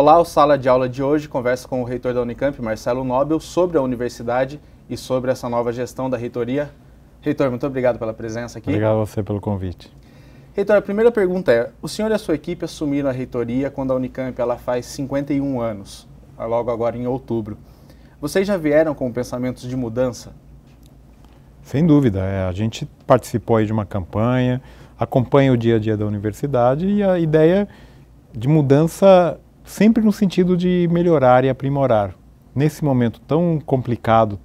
Olá, o Sala de Aula de hoje conversa com o reitor da Unicamp, Marcelo Nobel, sobre a universidade e sobre essa nova gestão da reitoria. Reitor, muito obrigado pela presença aqui. Obrigado a você pelo convite. Reitor, a primeira pergunta é, o senhor e a sua equipe assumiram a reitoria quando a Unicamp ela faz 51 anos, logo agora em outubro. Vocês já vieram com pensamentos de mudança? Sem dúvida, a gente participou aí de uma campanha, acompanha o dia a dia da universidade e a ideia de mudança sempre no sentido de melhorar e aprimorar. Nesse momento tão complicado,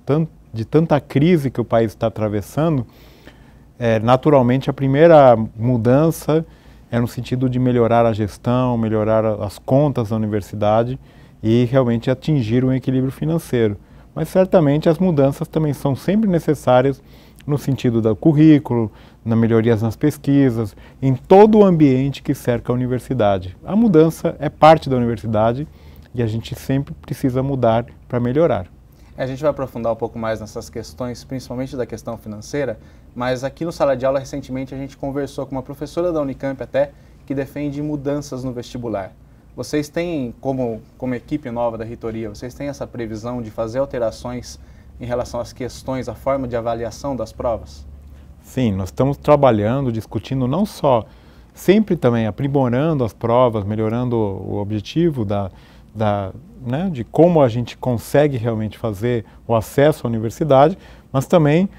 de tanta crise que o país está atravessando, naturalmente a primeira mudança é no sentido de melhorar a gestão, melhorar as contas da universidade e realmente atingir um equilíbrio financeiro. Mas certamente as mudanças também são sempre necessárias no sentido do currículo, na melhorias nas pesquisas, em todo o ambiente que cerca a universidade. A mudança é parte da universidade e a gente sempre precisa mudar para melhorar. A gente vai aprofundar um pouco mais nessas questões, principalmente da questão financeira, mas aqui no Sala de Aula, recentemente, a gente conversou com uma professora da Unicamp até, que defende mudanças no vestibular. Vocês têm, como equipe nova da reitoria, vocês têm essa previsão de fazer alterações em relação às questões, à forma de avaliação das provas? Sim, nós estamos trabalhando, discutindo não só, sempre também aprimorando as provas, melhorando o objetivo de como a gente consegue realmente fazer o acesso à universidade, mas também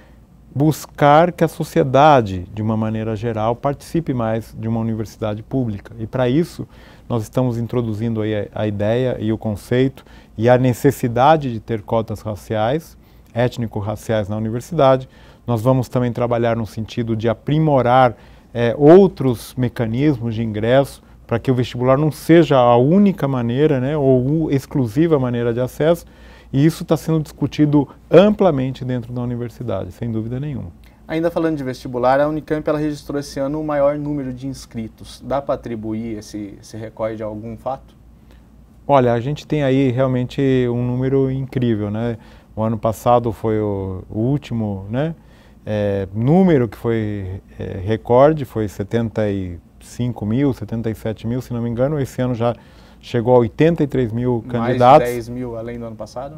buscar que a sociedade, de uma maneira geral, participe mais de uma universidade pública. E para isso, nós estamos introduzindo aí a ideia e o conceito e a necessidade de ter cotas raciais, étnico-raciais na universidade. Nós vamos também trabalhar no sentido de aprimorar outros mecanismos de ingresso para que o vestibular não seja a única maneira, ou exclusiva maneira de acesso, e isso está sendo discutido amplamente dentro da universidade, sem dúvida nenhuma. Ainda falando de vestibular, a Unicamp ela registrou esse ano o maior número de inscritos. Dá para atribuir esse recorde a algum fato? Olha, a gente tem aí realmente um número incrível, né? O ano passado foi o último, número que foi recorde, foi 75 mil, 77 mil, se não me engano. Esse ano já chegou a 83 mil candidatos. Mais de 10 mil além do ano passado?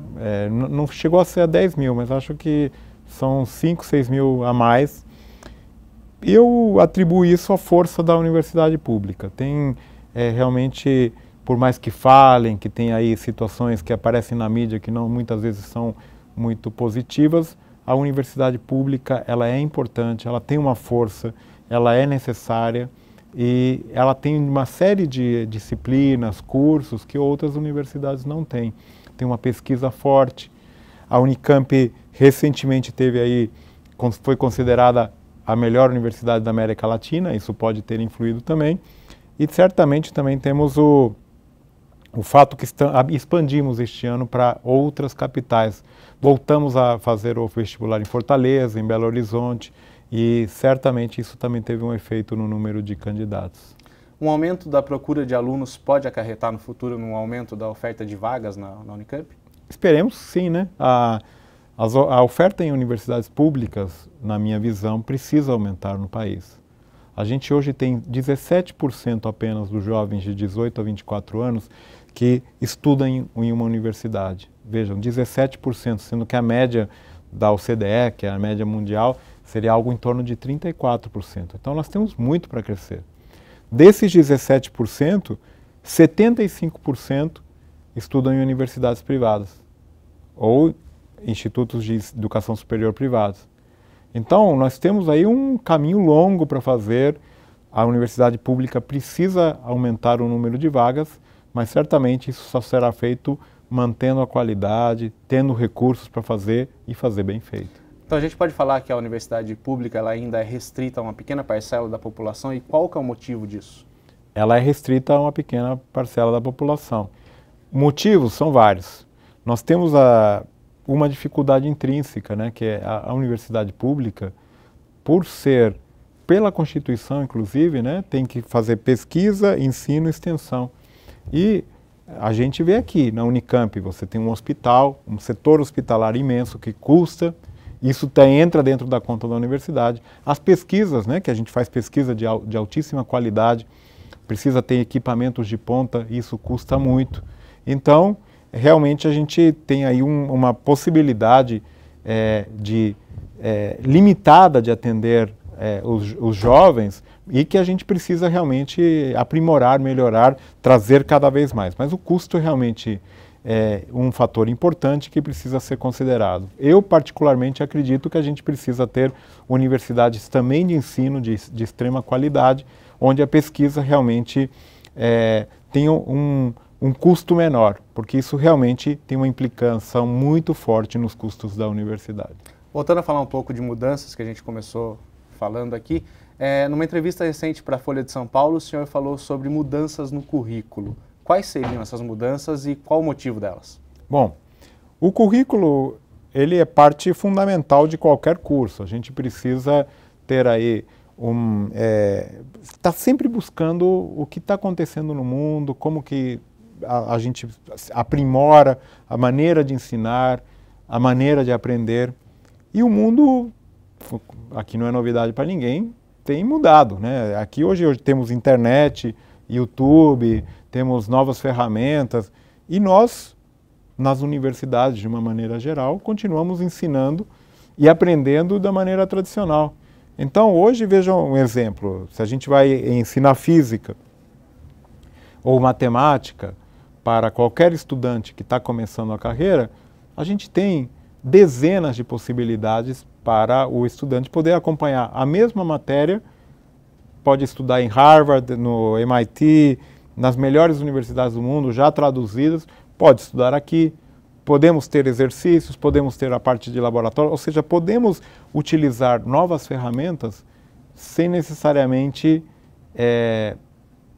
Não chegou a ser a 10 mil, mas acho que são 5, 6 mil a mais. Eu atribuo isso à força da universidade pública. Tem realmente, por mais que falem, que tem aí situações que aparecem na mídia que não muitas vezes são muito positivas, a universidade pública ela é importante, ela tem uma força, ela é necessária e ela tem uma série de disciplinas, cursos que outras universidades não têm. Tem uma pesquisa forte. A Unicamp recentemente foi considerada a melhor universidade da América Latina, isso pode ter influído também. E certamente também temos o fato que expandimos este ano para outras capitais. Voltamos a fazer o vestibular em Fortaleza, em Belo Horizonte, e certamente isso também teve um efeito no número de candidatos. Um aumento da procura de alunos pode acarretar no futuro num aumento da oferta de vagas na Unicamp? Esperemos sim, né? A oferta em universidades públicas, na minha visão, precisa aumentar no país. A gente hoje tem 17% apenas dos jovens de 18 a 24 anos que estudam em uma universidade. Vejam, 17%, sendo que a média da OCDE, que é a média mundial, seria algo em torno de 34%. Então nós temos muito para crescer. Desses 17%, 75% estudam em universidades privadas ou institutos de educação superior privados. Então nós temos aí um caminho longo para fazer. A universidade pública precisa aumentar o número de vagas, mas certamente isso só será feito mantendo a qualidade, tendo recursos para fazer e fazer bem feito. Então a gente pode falar que a universidade pública ela ainda é restrita a uma pequena parcela da população, e qual que é o motivo disso? Ela é restrita a uma pequena parcela da população. Motivos são vários. Nós temos uma dificuldade intrínseca, que é a universidade pública, por ser, pela Constituição inclusive, tem que fazer pesquisa, ensino e extensão. E a gente vê aqui na Unicamp, você tem um hospital, um setor hospitalar imenso que custa. Isso entra dentro da conta da universidade. As pesquisas, que a gente faz pesquisa de altíssima qualidade, precisa ter equipamentos de ponta, isso custa muito. Então, realmente a gente tem aí uma possibilidade limitada de atender os jovens e que a gente precisa realmente aprimorar, melhorar, trazer cada vez mais. Mas o custo realmente é um fator importante que precisa ser considerado. Eu, particularmente, acredito que a gente precisa ter universidades também de ensino de extrema qualidade, onde a pesquisa realmente tenha um custo menor, porque isso realmente tem uma implicância muito forte nos custos da universidade. Voltando a falar um pouco de mudanças que a gente começou falando aqui, numa entrevista recente para a Folha de São Paulo, o senhor falou sobre mudanças no currículo. Quais seriam essas mudanças e qual o motivo delas? Bom, o currículo ele é parte fundamental de qualquer curso. A gente precisa ter aí está sempre buscando o que está acontecendo no mundo, como que a gente aprimora a maneira de ensinar, a maneira de aprender. E o mundo, aqui não é novidade para ninguém, tem mudado, né? Aqui hoje temos internet, YouTube, temos novas ferramentas e nós, nas universidades de uma maneira geral, continuamos ensinando e aprendendo da maneira tradicional. Então hoje vejam um exemplo, se a gente vai ensinar física ou matemática para qualquer estudante que está começando a carreira, a gente tem dezenas de possibilidades para o estudante poder acompanhar a mesma matéria, pode estudar em Harvard, no MIT, nas melhores universidades do mundo, já traduzidas, pode estudar aqui, podemos ter exercícios, podemos ter a parte de laboratório, ou seja, podemos utilizar novas ferramentas sem necessariamente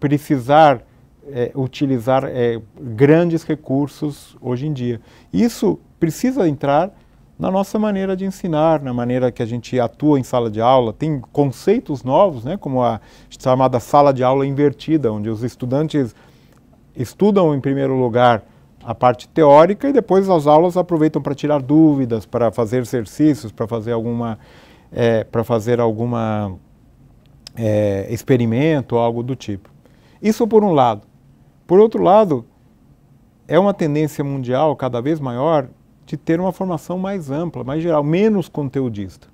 precisar utilizar grandes recursos hoje em dia. Isso precisa entrar na nossa maneira de ensinar, na maneira que a gente atua em sala de aula. Tem conceitos novos, né, como a chamada sala de aula invertida, onde os estudantes estudam em primeiro lugar a parte teórica e depois as aulas aproveitam para tirar dúvidas, para fazer exercícios, para fazer alguma experimento, algo do tipo. Isso por um lado. Por outro lado, é uma tendência mundial cada vez maior de ter uma formação mais ampla, mais geral, menos conteudista.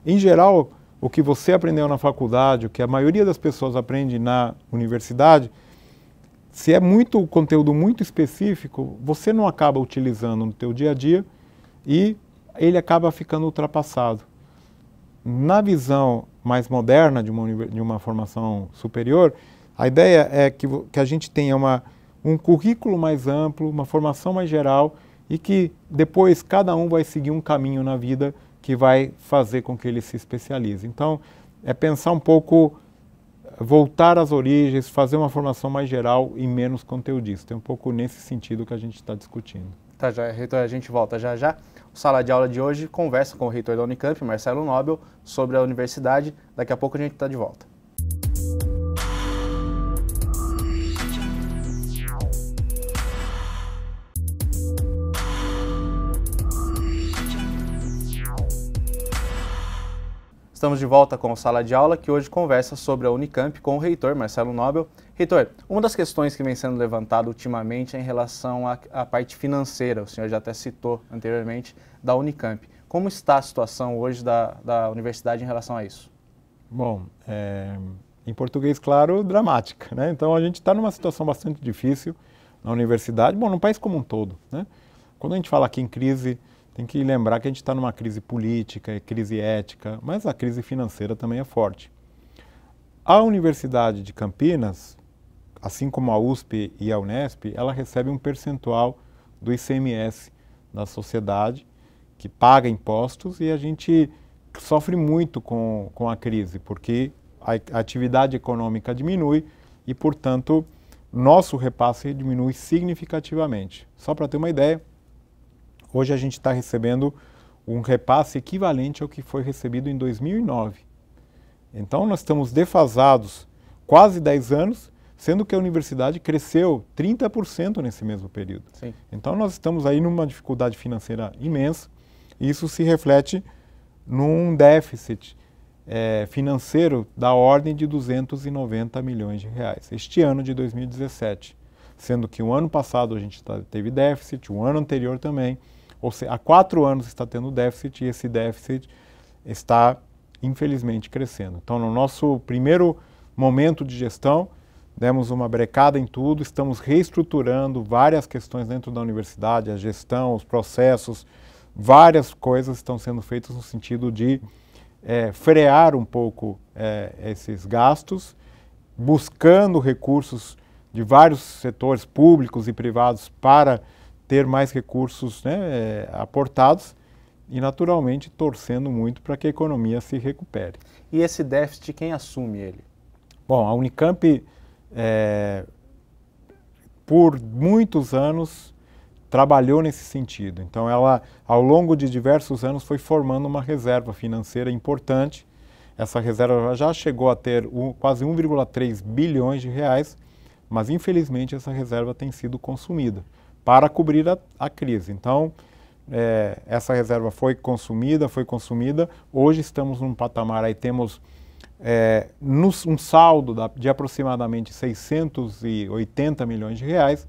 Em geral, o que você aprendeu na faculdade, o que a maioria das pessoas aprende na universidade, se é muito conteúdo muito específico, você não acaba utilizando no teu dia a dia e ele acaba ficando ultrapassado. Na visão mais moderna de uma formação superior, a ideia é que a gente tenha um currículo mais amplo, uma formação mais geral e que depois cada um vai seguir um caminho na vida que vai fazer com que ele se especialize. Então, é pensar um pouco, voltar às origens, fazer uma formação mais geral e menos conteudista. É um pouco nesse sentido que a gente está discutindo. Tá, já, reitor, a gente volta já já. O Sala de Aula de hoje conversa com o reitor da Unicamp, Marcelo Nobel, sobre a universidade. Daqui a pouco a gente está de volta. Estamos de volta com o Sala de Aula, que hoje conversa sobre a Unicamp com o reitor Marcelo Nobel. Reitor, uma das questões que vem sendo levantada ultimamente é em relação à parte financeira, o senhor já até citou anteriormente, da Unicamp. Como está a situação hoje da universidade em relação a isso? Bom, em português, claro, dramática, né? Então a gente está numa situação bastante difícil na universidade, bom, no país como um todo, né? Quando a gente fala aqui em crise, tem que lembrar que a gente está numa crise política, crise ética, mas a crise financeira também é forte. A Universidade de Campinas, assim como a USP e a Unesp, ela recebe um percentual do ICMS da sociedade, que paga impostos, e a gente sofre muito com a crise, porque a atividade econômica diminui e, portanto, nosso repasse diminui significativamente. Só para ter uma ideia, hoje a gente está recebendo um repasse equivalente ao que foi recebido em 2009. Então nós estamos defasados quase 10 anos, sendo que a universidade cresceu 30% nesse mesmo período. Sim. Então nós estamos aí numa dificuldade financeira imensa e isso se reflete num déficit financeiro da ordem de 290 milhões de reais, este ano de 2017, sendo que o ano passado a gente teve déficit, o ano anterior também, ou seja, há 4 anos está tendo déficit e esse déficit está, infelizmente, crescendo. Então, no nosso primeiro momento de gestão, demos uma brecada em tudo, estamos reestruturando várias questões dentro da universidade, a gestão, os processos, várias coisas estão sendo feitas no sentido de frear um pouco esses gastos, buscando recursos de vários setores públicos e privados para ter mais recursos, né, aportados e, naturalmente, torcendo muito para que a economia se recupere. E esse déficit, quem assume ele? Bom, a Unicamp, por muitos anos, trabalhou nesse sentido. Então, ela, ao longo de diversos anos, foi formando uma reserva financeira importante. Essa reserva já chegou a ter quase 1,3 bilhões de reais, mas, infelizmente, essa reserva tem sido consumida para cobrir a crise. Então, essa reserva foi consumida. Hoje estamos num patamar, aí temos um saldo de aproximadamente 680 milhões de reais,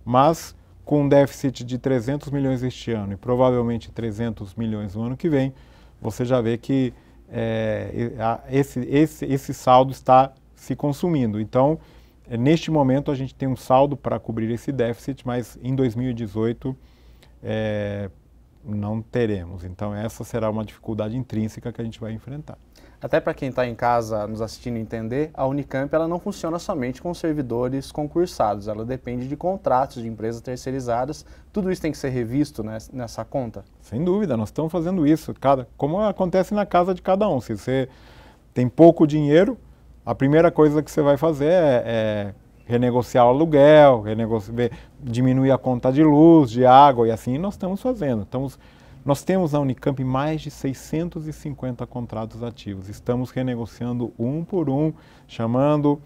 mas com um déficit de 300 milhões este ano e provavelmente 300 milhões no ano que vem, você já vê que esse saldo está se consumindo. Então, neste momento, a gente tem um saldo para cobrir esse déficit, mas em 2018 não teremos. Então, essa será uma dificuldade intrínseca que a gente vai enfrentar. Até para quem está em casa nos assistindo entender, a Unicamp ela não funciona somente com servidores concursados, ela depende de contratos de empresas terceirizadas. Tudo isso tem que ser revisto, né, nessa conta? Sem dúvida, nós estamos fazendo isso, como acontece na casa de cada um. Se você tem pouco dinheiro, a primeira coisa que você vai fazer é renegociar o aluguel, diminuir a conta de luz, de água, e assim nós estamos fazendo. Nós temos na Unicamp mais de 650 contratos ativos. Estamos renegociando um por um, chamando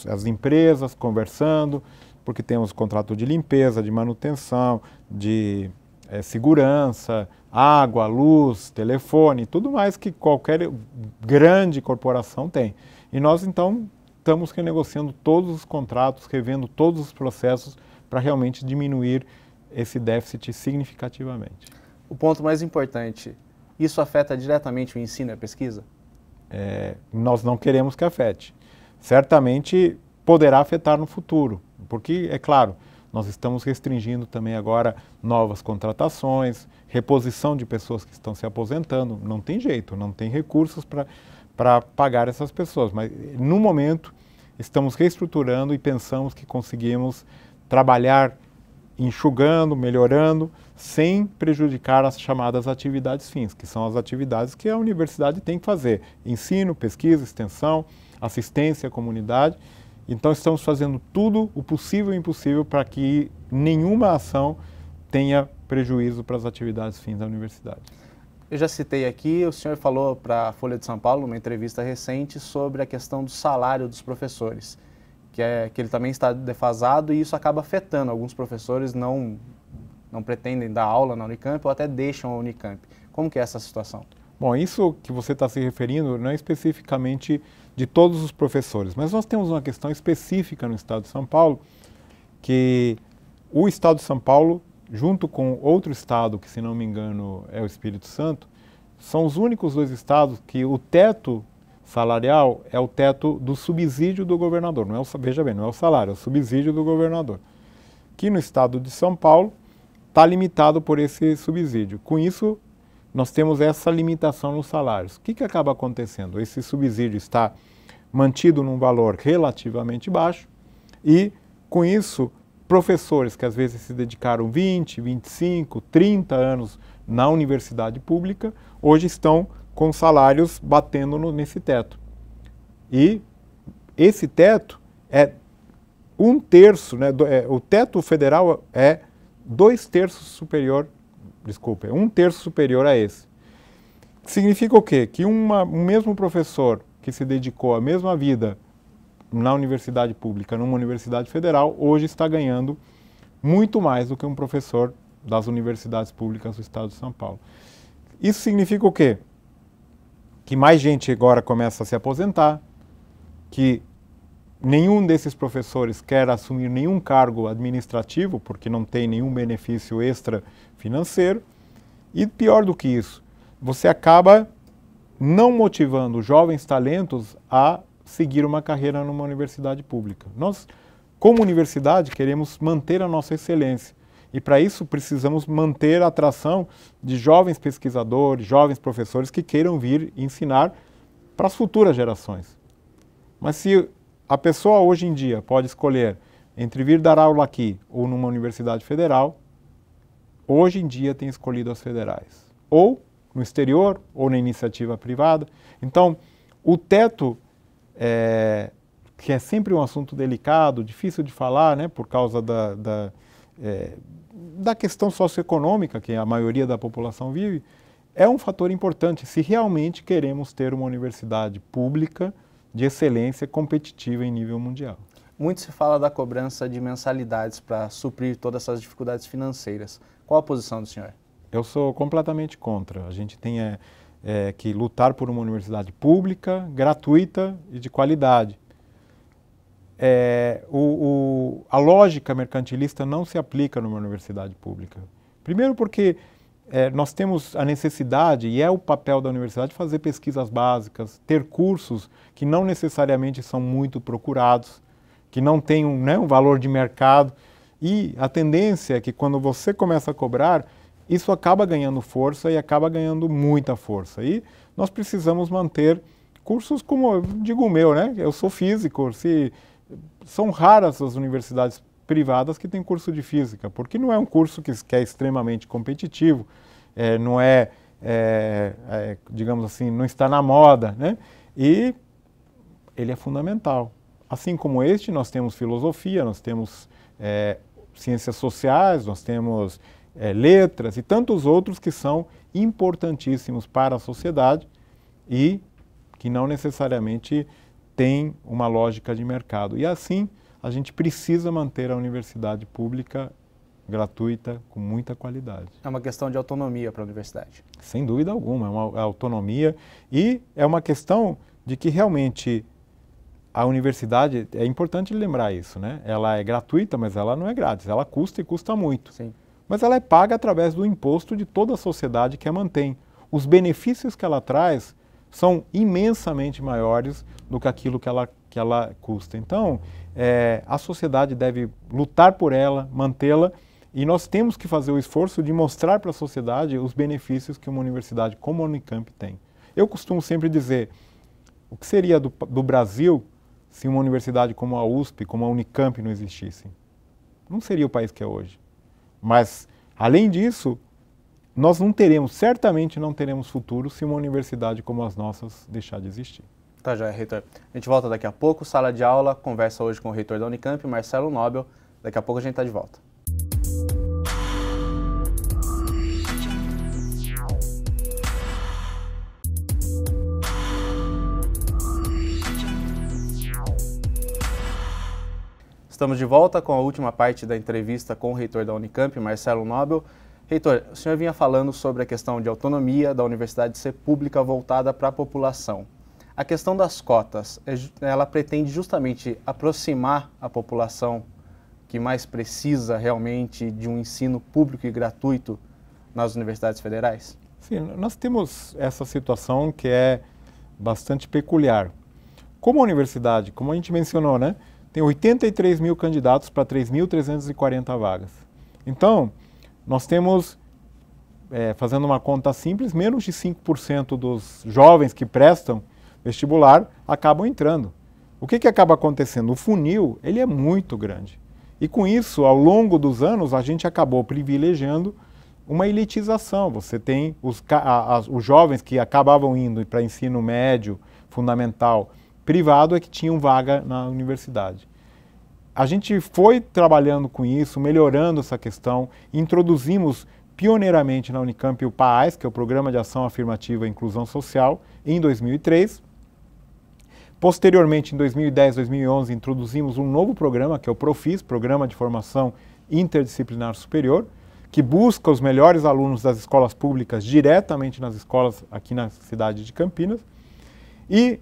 as empresas, conversando, porque temos contrato de limpeza, de manutenção, de segurança, água, luz, telefone, tudo mais que qualquer grande corporação tem. E nós, então, estamos renegociando todos os contratos, revendo todos os processos para realmente diminuir esse déficit significativamente. O ponto mais importante, isso afeta diretamente o ensino e a pesquisa? Nós não queremos que afete. Certamente poderá afetar no futuro, porque, é claro, nós estamos restringindo também agora novas contratações, reposição de pessoas que estão se aposentando. Não tem jeito, não tem recursos para pagar essas pessoas, mas no momento estamos reestruturando e pensamos que conseguimos trabalhar enxugando, melhorando, sem prejudicar as chamadas atividades fins, que são as atividades que a universidade tem que fazer. Ensino, pesquisa, extensão, assistência à comunidade. Então, estamos fazendo tudo o possível e impossível para que nenhuma ação tenha prejuízo para as atividades fins da universidade. Eu já citei aqui, o senhor falou para a Folha de São Paulo, numa entrevista recente, sobre a questão do salário dos professores, que ele também está defasado e isso acaba afetando. Alguns professores não pretendem dar aula na Unicamp ou até deixam a Unicamp. Como que é essa situação? Bom, isso que você está se referindo não é especificamente de todos os professores, mas nós temos uma questão específica no Estado de São Paulo, que o Estado de São Paulo, junto com outro estado, que se não me engano é o Espírito Santo, são os únicos 2 estados que o teto salarial é o teto do subsídio do governador. Não é veja bem, não é o salário, é o subsídio do governador. Que no estado de São Paulo está limitado por esse subsídio. Com isso, nós temos essa limitação nos salários. O que acaba acontecendo? Esse subsídio está mantido num valor relativamente baixo e, com isso, professores que às vezes se dedicaram 20, 25, 30 anos na universidade pública, hoje estão com salários batendo nesse teto. E esse teto é 1/3, né, o teto federal é 2/3 superior, desculpa, é 1/3 superior a esse. Significa o quê? Que um mesmo professor que se dedicou a mesma vida na universidade pública, numa universidade federal, hoje está ganhando muito mais do que um professor das universidades públicas do Estado de São Paulo. Isso significa o quê? que mais gente agora começa a se aposentar, que nenhum desses professores quer assumir nenhum cargo administrativo, porque não tem nenhum benefício extra financeiro. E pior do que isso, você acaba não motivando jovens talentos a seguir uma carreira numa universidade pública. Nós, como universidade, queremos manter a nossa excelência. E para isso precisamos manter a atração de jovens pesquisadores, jovens professores que queiram vir ensinar para as futuras gerações. Mas se a pessoa hoje em dia pode escolher entre vir dar aula aqui ou numa universidade federal, hoje em dia tem escolhido as federais. Ou no exterior, ou na iniciativa privada. Então, o teto, que é sempre um assunto delicado, difícil de falar, né, por causa da questão socioeconômica que a maioria da população vive, é um fator importante se realmente queremos ter uma universidade pública de excelência competitiva em nível mundial. Muito se fala da cobrança de mensalidades para suprir todas essas dificuldades financeiras. Qual a posição do senhor? Eu sou completamente contra. A gente tem que lutar por uma universidade pública, gratuita e de qualidade. A lógica mercantilista não se aplica numa universidade pública. Primeiro porque nós temos a necessidade, e é o papel da universidade, fazer pesquisas básicas, ter cursos que não necessariamente são muito procurados, que não têm um valor de mercado. E a tendência é que quando você começa a cobrar, isso acaba ganhando força e acaba ganhando muita força. E nós precisamos manter cursos como, eu digo o meu, né? Eu sou físico, são raras as universidades privadas que têm curso de física, porque não é um curso que é extremamente competitivo, digamos assim, não está na moda, né? E ele é fundamental. Assim como este, nós temos filosofia, nós temos ciências sociais, nós temos letras e tantos outros que são importantíssimos para a sociedade e que não necessariamente têm uma lógica de mercado. E assim, a gente precisa manter a universidade pública gratuita, com muita qualidade. É uma questão de autonomia para a universidade. Sem dúvida alguma, é uma autonomia e é uma questão de que realmente a universidade, é importante lembrar isso, né? Ela é gratuita, mas ela não é grátis, ela custa e custa muito. Sim. Mas ela é paga através do imposto de toda a sociedade que a mantém. Os benefícios que ela traz são imensamente maiores do que aquilo que ela custa. Então, a sociedade deve lutar por ela, mantê-la, e nós temos que fazer o esforço de mostrar para a sociedade os benefícios que uma universidade como a Unicamp tem. Eu costumo sempre dizer, o que seria do Brasil se uma universidade como a USP, como a Unicamp não existissem? Não seria o país que é hoje. Mas, além disso, nós certamente não teremos futuro se uma universidade como as nossas deixar de existir. Tá joia, reitor. A gente volta daqui a pouco, sala de aula, conversa hoje com o reitor da Unicamp, Marcelo Nobel. Daqui a pouco a gente está de volta. Estamos de volta com a última parte da entrevista com o reitor da Unicamp, Marcelo Nobel. Reitor, o senhor vinha falando sobre a questão de autonomia da universidade ser pública voltada para a população. A questão das cotas, ela pretende justamente aproximar a população que mais precisa realmente de um ensino público e gratuito nas universidades federais? Sim, nós temos essa situação que é bastante peculiar. Como a universidade, como a gente mencionou, né, tem 83 mil candidatos para 3.340 vagas. Então, nós temos, fazendo uma conta simples, menos de 5% dos jovens que prestam vestibular acabam entrando. O que acaba acontecendo? O funil, ele é muito grande. E com isso, ao longo dos anos, a gente acabou privilegiando uma elitização. Você tem os jovens que acabavam indo para ensino médio, fundamental, privado, é que tinham vaga na universidade. A gente foi trabalhando com isso, melhorando essa questão, introduzimos pioneiramente na Unicamp o PAAS, que é o Programa de Ação Afirmativa e Inclusão Social, em 2003. Posteriormente, em 2010, 2011, introduzimos um novo programa, que é o PROFIS, Programa de Formação Interdisciplinar Superior, que busca os melhores alunos das escolas públicas diretamente nas escolas aqui na cidade de Campinas. E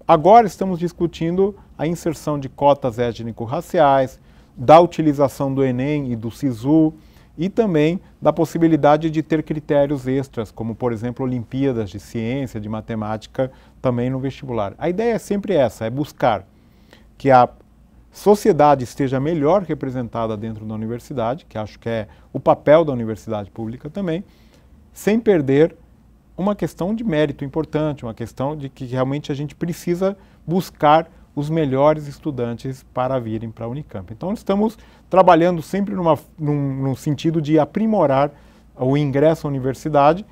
agora estamos discutindo a inserção de cotas étnico-raciais, da utilização do Enem e do SISU, e também da possibilidade de ter critérios extras, como, por exemplo, Olimpíadas de Ciência, de Matemática, também no vestibular. A ideia é sempre essa, é buscar que a sociedade esteja melhor representada dentro da universidade, que acho que é o papel da universidade pública também, sem perder uma questão de mérito importante, uma questão de que realmente a gente precisa buscar os melhores estudantes para virem para a Unicamp. Então, estamos trabalhando sempre num sentido de aprimorar o ingresso à universidade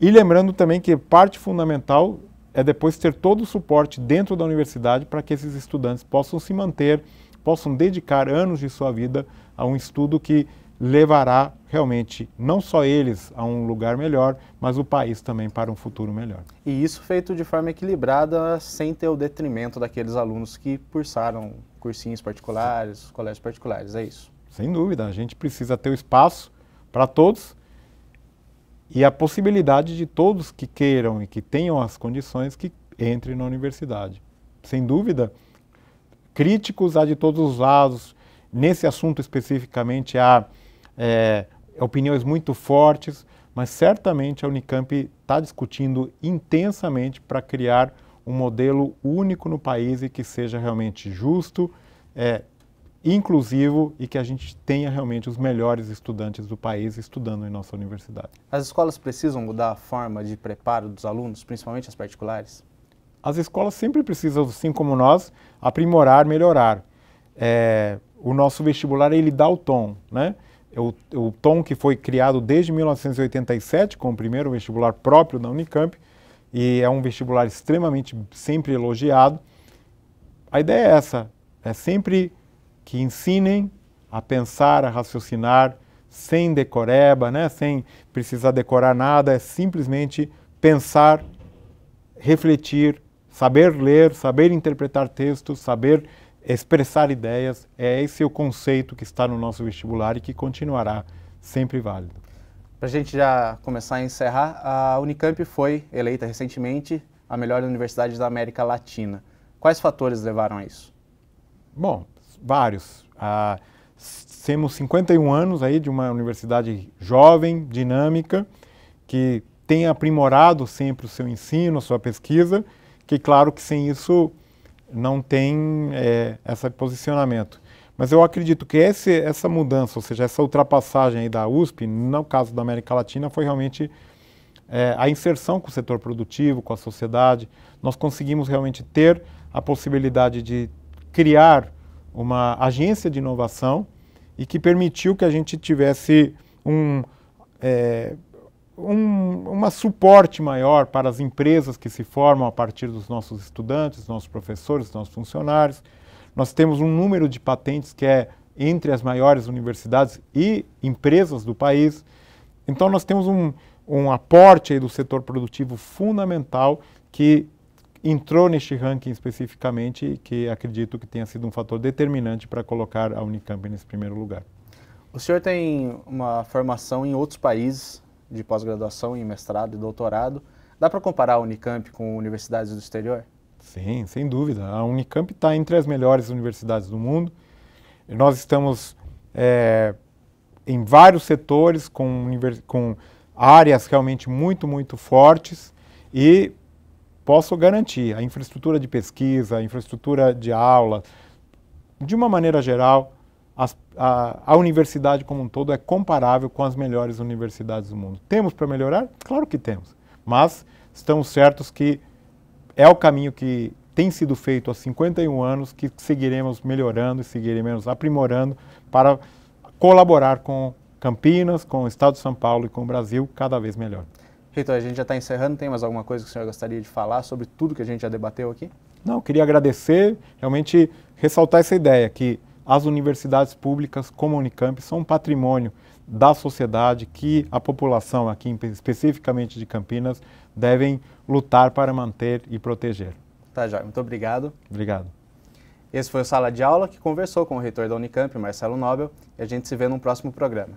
e lembrando também que parte fundamental é depois ter todo o suporte dentro da universidade para que esses estudantes possam se manter, possam dedicar anos de sua vida a um estudo que levará realmente não só eles a um lugar melhor, mas o país também para um futuro melhor. E isso feito de forma equilibrada, sem ter o detrimento daqueles alunos que cursaram cursinhos particulares, colégios particulares, é isso? Sem dúvida, a gente precisa ter o espaço para todos e a possibilidade de todos que queiram e que tenham as condições que entrem na universidade. Sem dúvida, críticos há de todos os lados, nesse assunto especificamente há opiniões muito fortes, mas certamente a Unicamp está discutindo intensamente para criar um modelo único no país e que seja realmente justo, inclusivo e que a gente tenha realmente os melhores estudantes do país estudando em nossa universidade. As escolas precisam mudar a forma de preparo dos alunos, principalmente as particulares? As escolas sempre precisam, assim como nós, aprimorar, melhorar. O nosso vestibular, ele dá o tom, né? O tom que foi criado desde 1987, com o primeiro vestibular próprio da Unicamp, e é um vestibular extremamente sempre elogiado. A ideia é essa, é sempre que ensinem a pensar, a raciocinar, sem decoreba, né? Sem precisar decorar nada, é simplesmente pensar, refletir, saber ler, saber interpretar textos, saber expressar ideias, esse o conceito que está no nosso vestibular e que continuará sempre válido. Para a gente já começar a encerrar, a Unicamp foi eleita recentemente a melhor universidade da América Latina. Quais fatores levaram a isso? Bom, vários. Temos 51 anos aí de uma universidade jovem, dinâmica, que tem aprimorado sempre o seu ensino, a sua pesquisa, que claro que sem isso não tem esse posicionamento. Mas eu acredito que essa mudança, ou seja, essa ultrapassagem aí da USP, no caso da América Latina, foi realmente a inserção com o setor produtivo, com a sociedade. Nós conseguimos realmente ter a possibilidade de criar uma agência de inovação e que permitiu que a gente tivesse um suporte maior para as empresas que se formam a partir dos nossos estudantes, nossos professores, nossos funcionários. Nós temos um número de patentes que é entre as maiores universidades e empresas do país. Então nós temos um aporte aí do setor produtivo fundamental que entrou neste ranking especificamente e que acredito que tenha sido um fator determinante para colocar a Unicamp nesse primeiro lugar. O senhor tem uma formação em outros países, de pós-graduação, em mestrado e doutorado. Dá para comparar a Unicamp com universidades do exterior? Sim, sem dúvida. A Unicamp está entre as melhores universidades do mundo. Nós estamos em vários setores com áreas realmente muito, muito fortes e posso garantir, a infraestrutura de pesquisa, a infraestrutura de aula, de uma maneira geral, a universidade como um todo é comparável com as melhores universidades do mundo. Temos para melhorar? Claro que temos, mas estamos certos que é o caminho que tem sido feito há 51 anos, que seguiremos melhorando e seguiremos aprimorando para colaborar com Campinas, com o Estado de São Paulo e com o Brasil cada vez melhor. Reitor, a gente já está encerrando, tem mais alguma coisa que o senhor gostaria de falar sobre tudo que a gente já debateu aqui? Não, queria agradecer, realmente ressaltar essa ideia que as universidades públicas, como a Unicamp, são um patrimônio da sociedade que a população aqui, especificamente de Campinas, devem lutar para manter e proteger. Tá, Jóia. Muito obrigado. Obrigado. Esse foi o Sala de Aula, que conversou com o reitor da Unicamp, Marcelo Nobel, e a gente se vê num próximo programa.